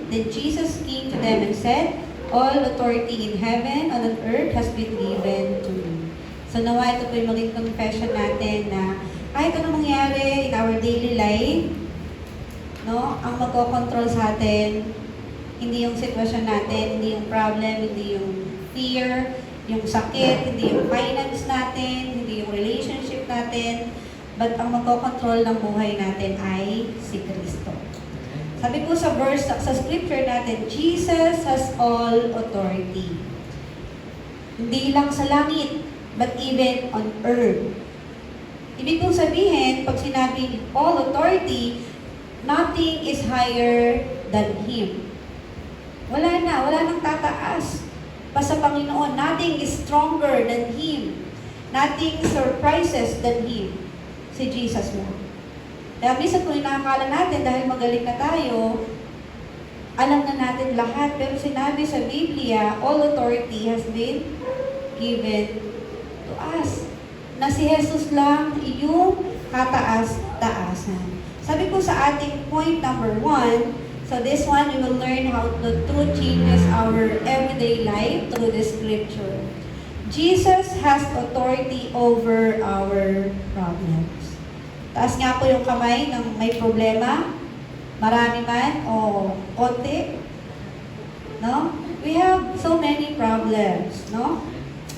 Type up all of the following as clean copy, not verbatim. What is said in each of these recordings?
Then Jesus came to them and said, "All authority in heaven and on earth has been given to me." So nawa ito po yung maging confession natin na kahit ano mangyari in our daily life, no, ang magkocontrol sa atin, hindi yung sitwasyon natin, hindi yung problem, hindi yung fear, yung sakit, hindi yung finance natin, hindi yung relationship natin, but ang magkocontrol ng buhay natin ay si Kristo. Sabi po sa verse, sa scripture natin, Jesus has all authority. Hindi lang sa langit, but even on earth. Ibig pong sabihin, pag sinabi all authority, nothing is higher than Him. Wala nang tataas pa sa Panginoon. Nothing is stronger than Him. Nothing surprises than Him. Si Jesus lang. Kaya minsan kung nakakala natin dahil magaling na tayo, alam na natin lahat. Pero sinabi sa Biblia, all authority has been given to us. Na si Jesus lang yung kataas-taasan. Sabi ko sa ating point number 1, so this one we will learn how the truth changes our everyday life through the scripture. Jesus has authority over our problems. Taas nga po yung kamay ng may problema, marami man o konti. No? We have so many problems, no?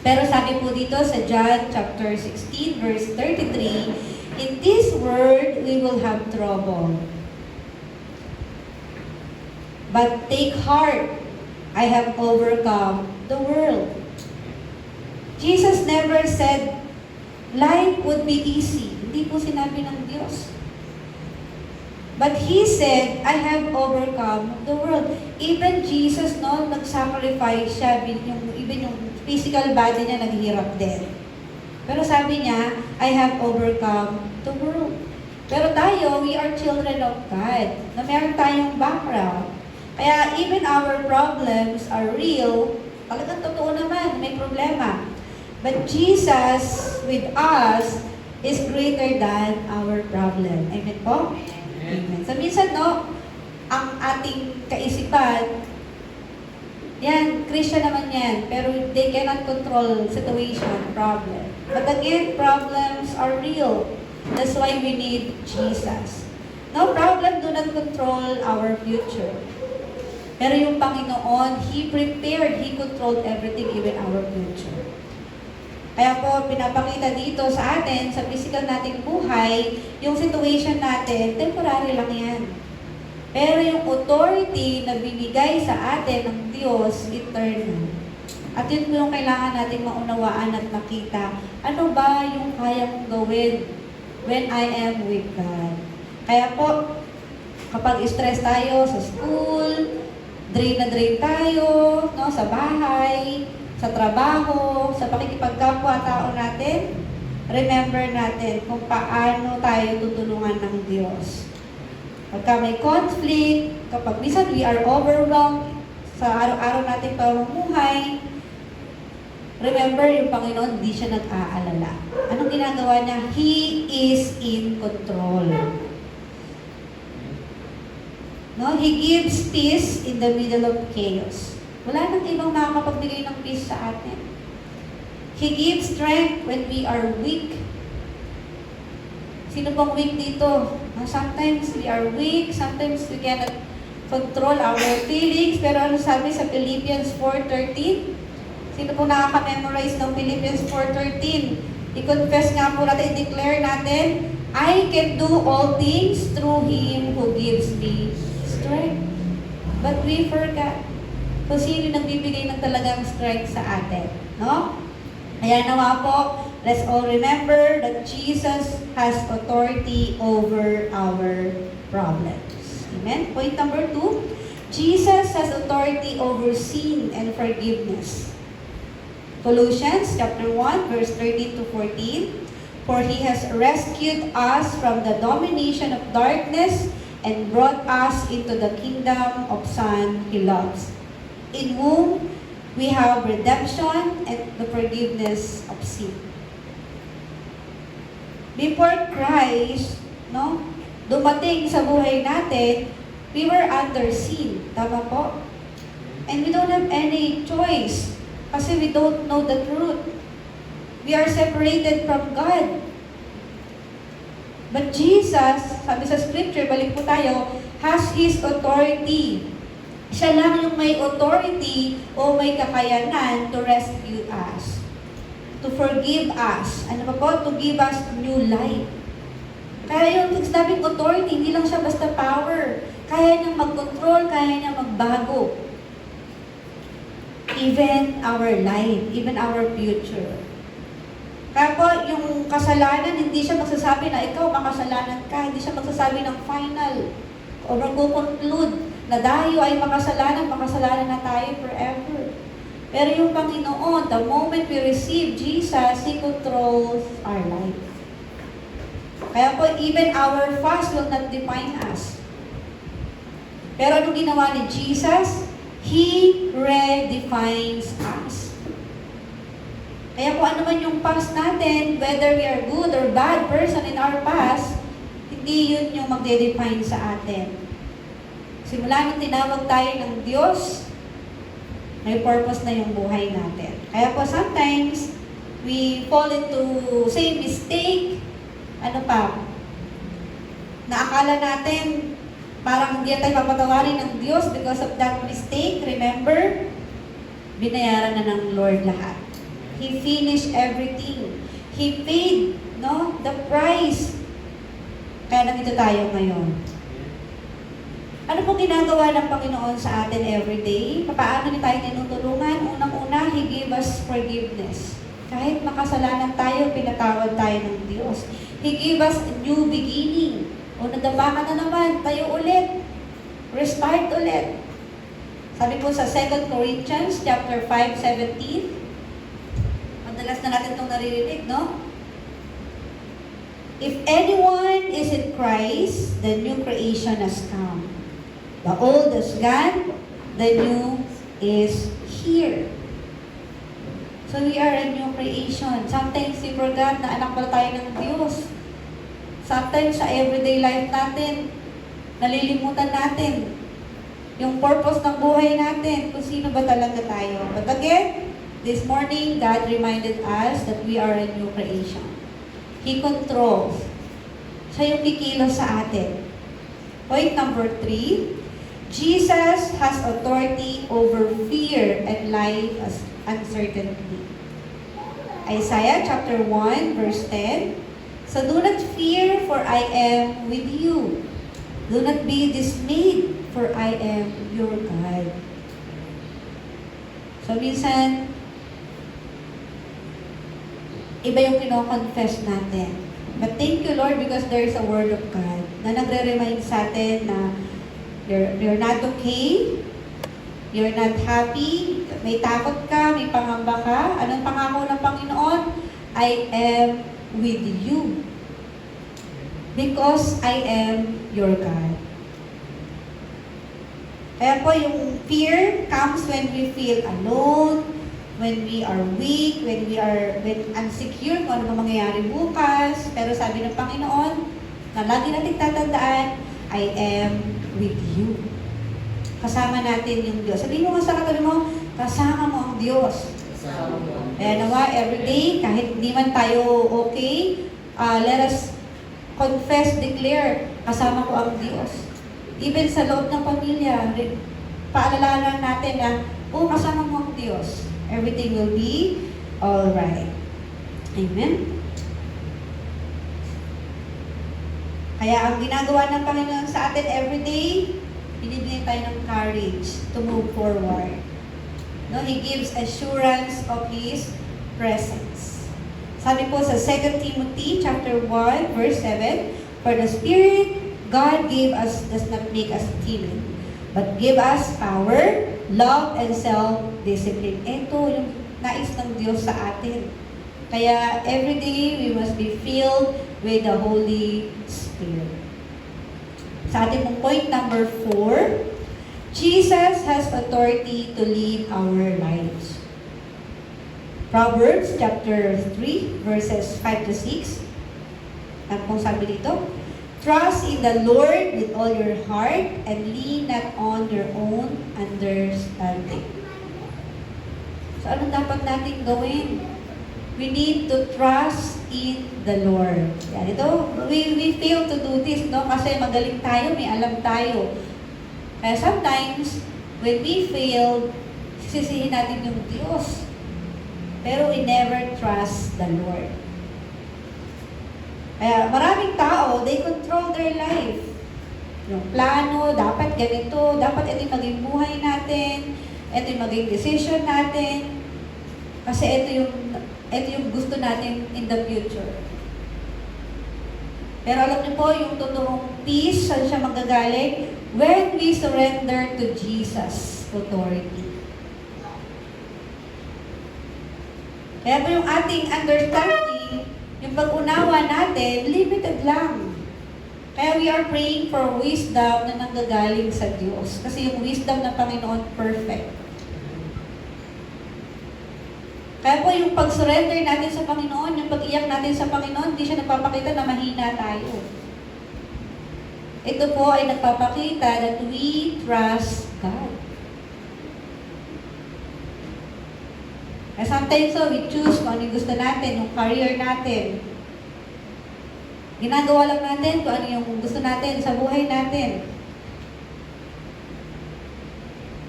Pero sabi po dito sa John chapter 16 verse 33, in this world we will have trouble. But take heart, I have overcome the world. Jesus never said life would be easy. Hindi po sinabi ng Diyos. But He said, I have overcome the world. Even Jesus, no, nag-sacrifice siya, even yung physical body niya naghihirap din. Pero sabi niya, I have overcome the world. Pero tayo, we are children of God, na meron tayong background. Kaya even our problems are real, talagang totoo naman, may problema. But Jesus with us is greater than our problem. Amen po? Amen. So minsan, no, ang ating kaisipan, yan, Christian naman yan, pero they cannot control situation, problem. But again, problems are real. That's why we need Jesus. No problem do not control our future. Pero yung Panginoon, He prepared, He controlled everything, even our future. Kaya po, pinapakita dito sa atin, sa physical nating buhay, yung situation natin, temporary lang yan. Pero yung authority na binigay sa atin ng Diyos, eternal. At yun po yung kailangan nating maunawaan at makita. Ano ba yung kaya mong gawin when I am with God? Kaya po, kapag stress tayo sa school, drain na drain tayo, no, sa bahay, sa trabaho, sa pakikipagkapwa-tao natin, remember natin kung paano tayo tutulungan ng Diyos. Pagka may conflict, kapag minsan we are overwhelmed sa araw-araw nating pamumuhay, remember yung Panginoon, hindi siya nag-aalala. Anong ginagawa niya? He is in control. No? He gives peace in the middle of chaos. Wala nang ibang makakapagbigay ng peace sa atin. He gives strength when we are weak. Sino bang weak dito? Sometimes we are weak, sometimes we cannot control our feelings. Pero ano sabi sa Philippians 4:13? Sino pong nakaka-memorize ng Philippians 4:13? I-confess nga po natin, i-declare natin, I can do all things through Him who gives me strength. But we forgot kung sino nagbibigay ng talagang strength sa atin. No? Kaya nawa po, let's all remember that Jesus has authority over our problems. Amen? Point number 2, Jesus has authority over sin and forgiveness. Colossians chapter 1, verse 13 to 14, for He has rescued us from the domination of darkness and brought us into the kingdom of Son He loves, in whom we have redemption and the forgiveness of sin. Before Christ, no, dumating sa buhay natin, we were under sin. Tama po? And we don't have any choice kasi we don't know the truth. We are separated from God. But Jesus, sabi sa scripture, balik po tayo, has His authority. Siya lang yung may authority o may kakayanan to rescue us. To forgive us. Ano pa po? To give us new life. Kaya yung sinabing authority, hindi lang siya basta power. Kaya niyang mag-control, kaya niyang magbago. Even our life, even our future. Kaya po, yung kasalanan, hindi siya magsasabi na ikaw makasalanan ka. Hindi siya magsasabi ng final. O mag-conclude na dahil ay makasalanan na tayo forever. Pero yung Panginoon, the moment we receive Jesus, He controls our life. Kaya po, even our fast will not define us. Pero anong ginawa ni Jesus? He redefines us. Kaya kung ano man yung past natin, whether we are good or bad person in our past, hindi yun yung magde-define sa atin. Simula nung tinawag tayo ng Diyos, may purpose na yung buhay natin. Kaya po sometimes, we fall into same mistake, naakala natin, parang hindi tayo papatawarin ng Diyos because of that mistake. Remember, binayaran na ng Lord lahat. He finished everything. He paid, the price. Kaya nandito tayo ngayon. Ano pong ginagawa ng Panginoon sa atin everyday? Paano niya tayo tinutulungan? Unang-una, He gave us forgiveness. Kahit makasalanan tayo, pinatawad tayo ng Diyos. He gave us a new beginning. O nadama ka na naman, tayo ulit. Restart ulit. Sabi po sa 2 Corinthians chapter 5:17, madalas na natin itong naririnig, no? If anyone is in Christ, the new creation has come. The old is gone, the new is here. So we are a new creation. Sometimes we forgot na anak pala tayo ng Diyos. Sometimes sa everyday life natin, nalilimutan natin yung purpose ng buhay natin, kung sino ba talaga tayo. But again, this morning, God reminded us that we are a new creation. He controls. Siya yung kikilos sa atin. Point number 3, Jesus has authority over fear and life uncertainty. Isaiah chapter 1, verse 10, So do not fear, for I am with you. Do not be dismayed, for I am your God. So minsan, iba yung kino-confess natin. But thank you, Lord, because there is a word of God na nagre-remind sa atin na you're not okay, you're not happy, may takot ka, may pangamba ka. Anong pangako ng Panginoon? I am with you. Because I am your God. Kaya po yung fear comes when we feel alone, when we are weak, when insecure, kung ano ba mangyayari bukas. Pero sabi ng Panginoon, na lagi natin tatandaan, I am with you. Kasama natin yung Diyos. Sabihin mo nga sa katabi mo, kasama mo ang Diyos. Kaya nawa, everyday, kahit hindi man tayo okay, let us confess, declare, kasama ko ang Diyos. Even sa loob ng pamilya, paalalanan natin na, kasama mo ang Diyos. Everything will be alright. Amen? Kaya ang ginagawa ng Panginoon sa atin everyday, binibigyan tayo ng courage to move forward. No, He gives assurance of His presence. Sabi po sa 2 Timothy chapter 1, verse 7, For the Spirit God gave us does not make us timid, but give us power, love, and self-discipline. Ito yung nais ng Diyos sa atin. Kaya everyday we must be filled with the Holy Spirit. Sa ating pong point number 4, Jesus has authority to lead our lives. Proverbs chapter 3, verses 5 to 6. Ano pong sabi dito? Trust in the Lord with all your heart and lean not on your own understanding. So ano dapat natin gawin? We need to trust in the Lord. Yan, ito, we fail to do this, no? Kasi magaling tayo, may alam tayo. Kaya sometimes, when we fail, sisihin natin yung Diyos. Pero we never trust the Lord. Kaya maraming tao, they control their life. Yung plano, dapat ganito, dapat ito yung maging buhay natin, ito yung maging decision natin, kasi ito yung gusto natin in the future. Pero alam niyo po, yung totoong peace, saan siya magagaling? When we surrender to Jesus' authority. Kaya po yung ating understanding, yung pag-unawa natin, limited lang. Kaya we are praying for wisdom na nanggagaling sa Diyos. Kasi yung wisdom ng Panginoon, perfect. Kaya po yung pag-surrender natin sa Panginoon, yung pag-iyak natin sa Panginoon, hindi siya nagpapakita na mahina tayo. Ito po ay nagpapakita that we trust God. And sometimes we choose kung ano yung gusto natin, yung career natin. Ginagawa lang natin kung ano yung gusto natin sa buhay natin.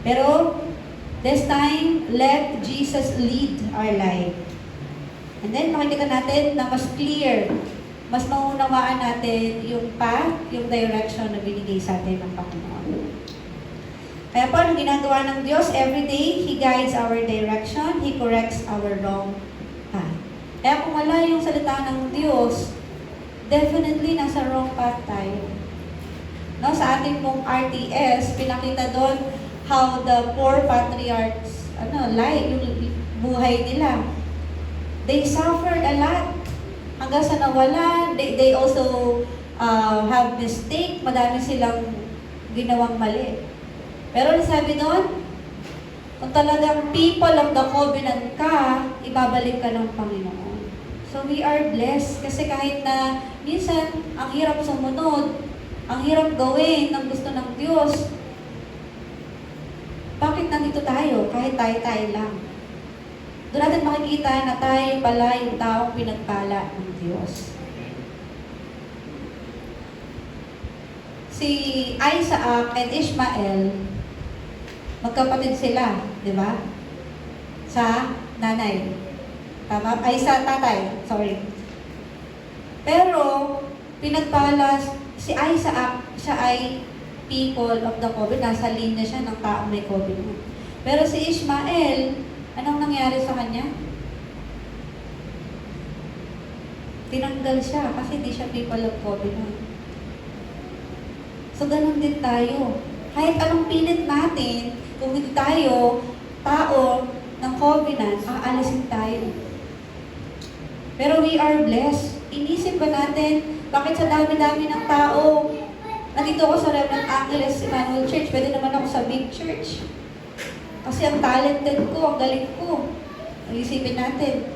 Pero, this time, let Jesus lead our life. And then, makikita natin na mas clear, mas maunawaan natin yung path, yung direction na binigay sa atin ng Panginoon. Kaya po, ang ginagawa ng Diyos, every day, He guides our direction, He corrects our wrong path. Kaya kung wala yung salita ng Diyos, definitely nasa wrong path tayo. No, sa ating pong RTS, pinakita doon how the poor patriarchs, yung buhay nila. They suffered a lot. Hanggang sa nawala, they also have mistake, madami silang ginawang mali. Pero sabi doon, kung talagang people of the covenant ka, ibabalik ka ng Panginoon. So we are blessed kasi kahit na minsan ang hirap sumunod, ang hirap gawin ng gusto ng Diyos, bakit nandito tayo? Kahit tayo lang. Doon natin makikita na tayo pala yung taong pinagpala ng Diyos. Si Isaac and Ishmael, magkapatid sila, di ba? Sa nanay. Tama? Ay, sa tatay. Sorry. Pero, pinagpala si Isaac, siya ay people of the covenant. Nasa linya siya ng taong may covenant. Pero si Ishmael, anong nangyari sa kanya? Tinanggal siya kasi hindi siya people of covenant. So, ganun din tayo. Kahit anong pilit natin, kung hindi tayo, tao ng covenant, aalisin tayo. Pero we are blessed. Inisip ba natin, bakit sa dami-dami ng tao, nandito ako sa Remnant Angeles Emmanuel Church, pwede naman ako sa big church. Kasi ang talented ko, ang galing ko. Isipin natin,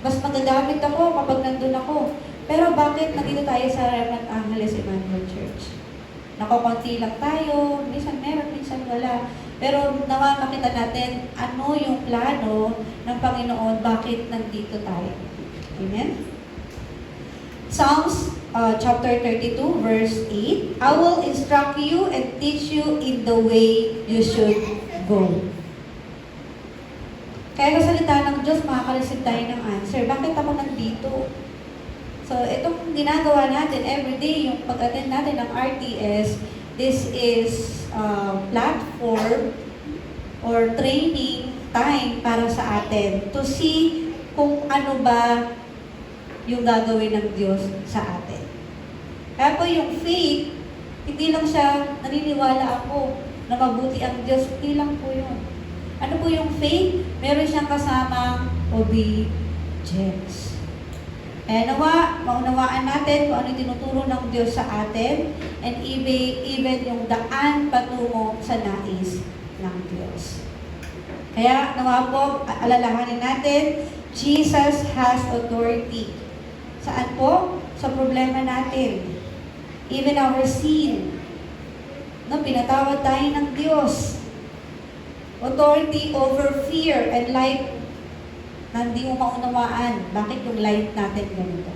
mas magagamit ako kapag nandun ako. Pero bakit nandito tayo sa Remnant Angeles Emmanuel Church? Nakakunti lang tayo, minsan meron, minsan wala. Pero nawa makita natin ano yung plano ng Panginoon, bakit nandito tayo. Amen? Psalms chapter 32 verse 8, I will instruct you and teach you in the way you should go. Kaya sa salita ng Diyos, makakareceive tayo ng answer. Bakit ako nandito? So, itong ginagawa natin everyday, yung pag-attend natin ng RTS, this is platform or training time para sa atin to see kung ano ba yung gagawin ng Diyos sa atin. Kaya po yung faith, hindi lang siya naniniwala ako na mabuti ang Diyos, hindi lang po yun. Ano po yung faith? Meron siyang kasamang obedience. Kaya maunawaan natin kung ano yung tinuturo ng Diyos sa atin and even yung daan patungo sa nais ng Diyos. Kaya nawa po, alalahanin natin, Jesus has authority. Saan po? Sa problema natin. even our sin. No, pinatawad tayo ng Diyos. Authority over fear and life na hindi mo maunawaan. Bakit yung life natin ganito?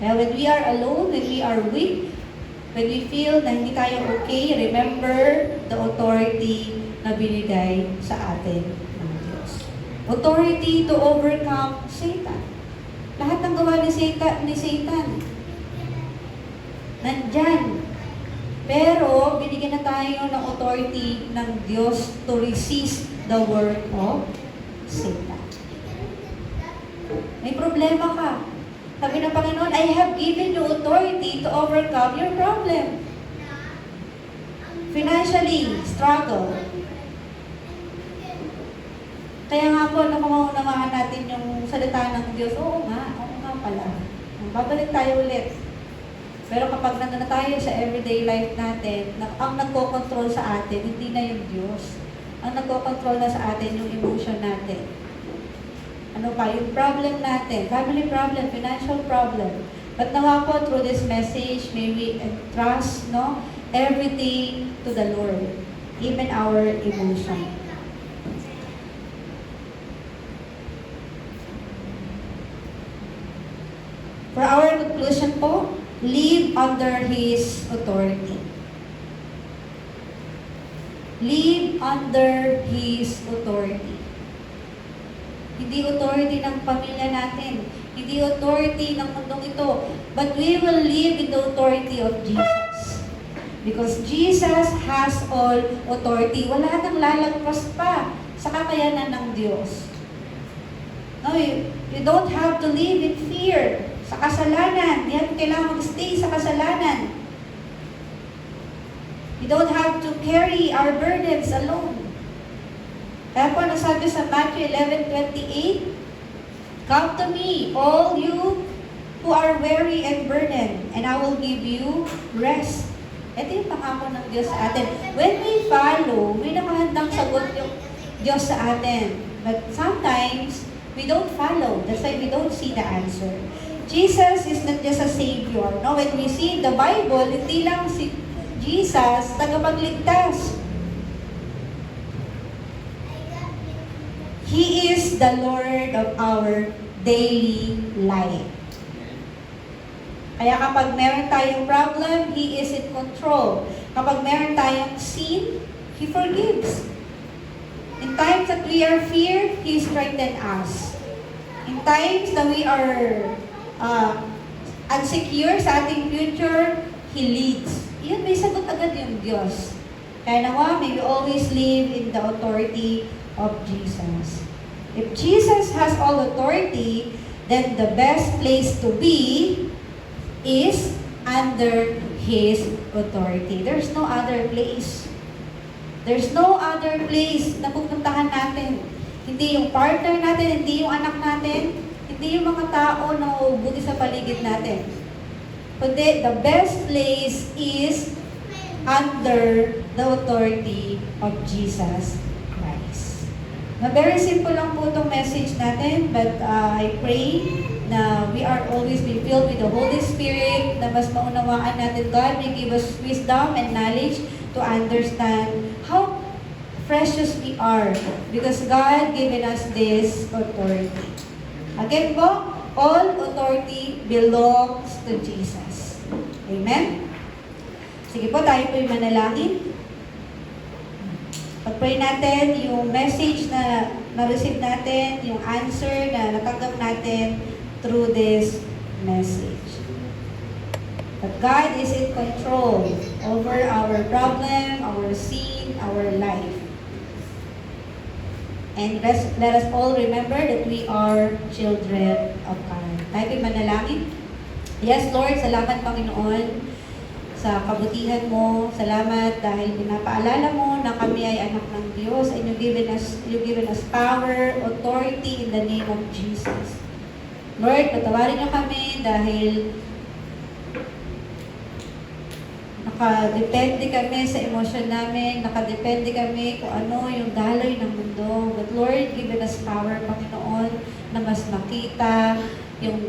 Kaya when we are alone, when we are weak, when we feel na hindi tayo okay, remember the authority na binigay sa atin ng Diyos. Authority to overcome Satan. Lahat ng gawa ni Satan nandyan. Pero, binigyan na tayo ng authority ng Diyos to resist the work of Satan. May problema ka. Sabi ng Panginoon, I have given you authority to overcome your problem. Financially, struggle. Kaya nga po, nakumaunawaan natin yung salita ng Diyos, oo nga pala. Babalik tayo ulit. Pero kapag nandun na tayo sa everyday life natin, ang nagko-control sa atin, hindi na yung Diyos. Ang nagko-control na sa atin, yung emotion natin. Ano pa? Yung problem natin, family problem, financial problem. But nawa po, through this message, may we entrust, everything to the Lord. Even our emotion. For our conclusion po, live under His authority. Live under His authority. Hindi authority ng pamilya natin. Hindi authority ng mundong ito. But we will live in the authority of Jesus. Because Jesus has all authority. Wala nang lalagpas pa sa kakayanan ng Diyos. No, you don't have to live in fear. Sa kasalanan. Hindi kailangan mag-stay sa kasalanan. You don't have to carry our burdens alone. Kaya po, nasabi sa Matthew 11:28, come to me, all you who are weary and burdened, and I will give you rest. Ito yung pangako ng Diyos sa atin. When we follow, may nakahandang sagot yung Diyos sa atin. But sometimes, we don't follow. That's why we don't see the answer. Jesus is not just a Savior. No? When we see the Bible, hindi lang si Jesus tagapagligtas. He is the Lord of our daily life. Kaya kapag meron tayong problem, He is in control. Kapag meron tayong sin, He forgives. In times that we are feared, He strengthens us. In times that we are unsecure sa ating future, He leads. Yun, may sagot agad yung Diyos. Kaya nawa, may we always live in the authority of Jesus. If Jesus has all authority, then the best place to be is under His authority. There's no other place. There's no other place na pupuntahan natin. Hindi yung partner natin, hindi yung anak natin, hindi yung mga tao na ubuti sa paligid natin. Kundi, the best place is under the authority of Jesus Christ. Na very simple lang po itong message natin, but I pray na we are always be filled with the Holy Spirit, na mas maunawaan natin God may give us wisdom and knowledge to understand how precious we are because God given us this authority. Again po, all authority belongs to Jesus. Amen? Sige po, tayo po yung manalangin. Pag-pray natin yung message na na-receive natin, yung answer na natanggap natin through this message. But God is in control over our problem, our sin, our life. And let us all remember that we are children of God. Tayo po'y manalangin. Yes, Lord, salamat Panginoon sa kabutihan mo. Salamat dahil pinapaalala mo na kami ay anak ng Diyos and you've given us power, authority in the name of Jesus. Lord, patawarin niyo kami dahil nakadepende kami sa emosyon namin, nakadepende kami kung ano yung daloy ng mundo. But Lord, give us power, Panginoon, na mas makita yung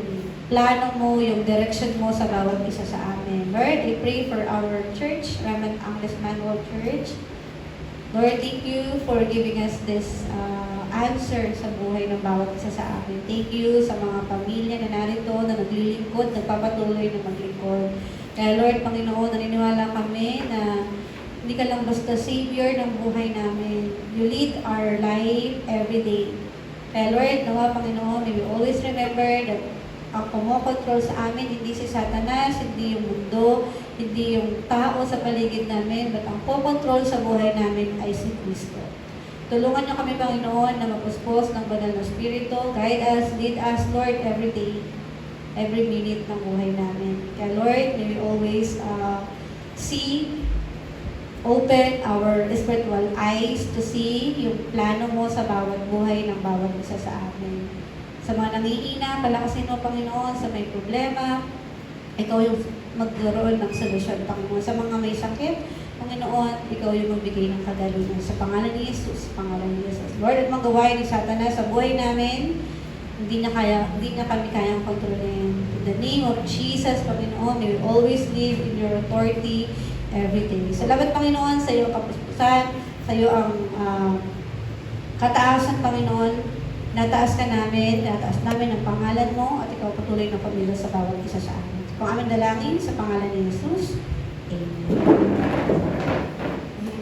plano mo, yung direction mo sa bawat isa sa amin. Lord, I pray for our church, Raymond Angles Manual Church. Lord, thank you for giving us this answer sa buhay ng bawat isa sa amin. Thank you sa mga pamilya na narito, na naglilingkod, nagpapatuloy na maglingkod. Kaya Lord, Panginoon, naniniwala kami na hindi ka lang basta Savior ng buhay namin. You lead our life every day. Kaya Lord, nawa Panginoon, may we always remember that ang kumokontrol sa amin, hindi si Satanas, hindi yung mundo, hindi yung tao sa paligid namin, but ang kumokontrol sa buhay namin ay si Kristo. Tulungan niyo kami, Panginoon, na mapuspos ng banal na Espiritu. Guide us, lead us, Lord, every day, every minute ng buhay namin. Kaya Lord, may we always open our spiritual eyes to see yung plano mo sa bawat buhay ng bawat isa sa amin. Sa mga nangiina, palakasin mo, Panginoon, sa may problema, ikaw yung magkaroon ng solusyon, Panginoon. Sa mga may sakit, Panginoon, ikaw yung magbigay ng kagalingan. Sa pangalan ni Jesus, sa pangalan ni Jesus. Lord, at magawain ni Satanas sa buhay namin, hindi na kami kayang kontrolin. In the name of Jesus, Panginoon, may we always live in your authority every day. Salamat, Panginoon, sa iyo kapuspusan, sa iyo ang kataasan, Panginoon. Nataas ka namin, nataas namin ang pangalan mo, at ikaw patuloy na pamilya sa bawat isa sa amin. Kung aming dalangin, sa pangalan ni Jesus, Amen.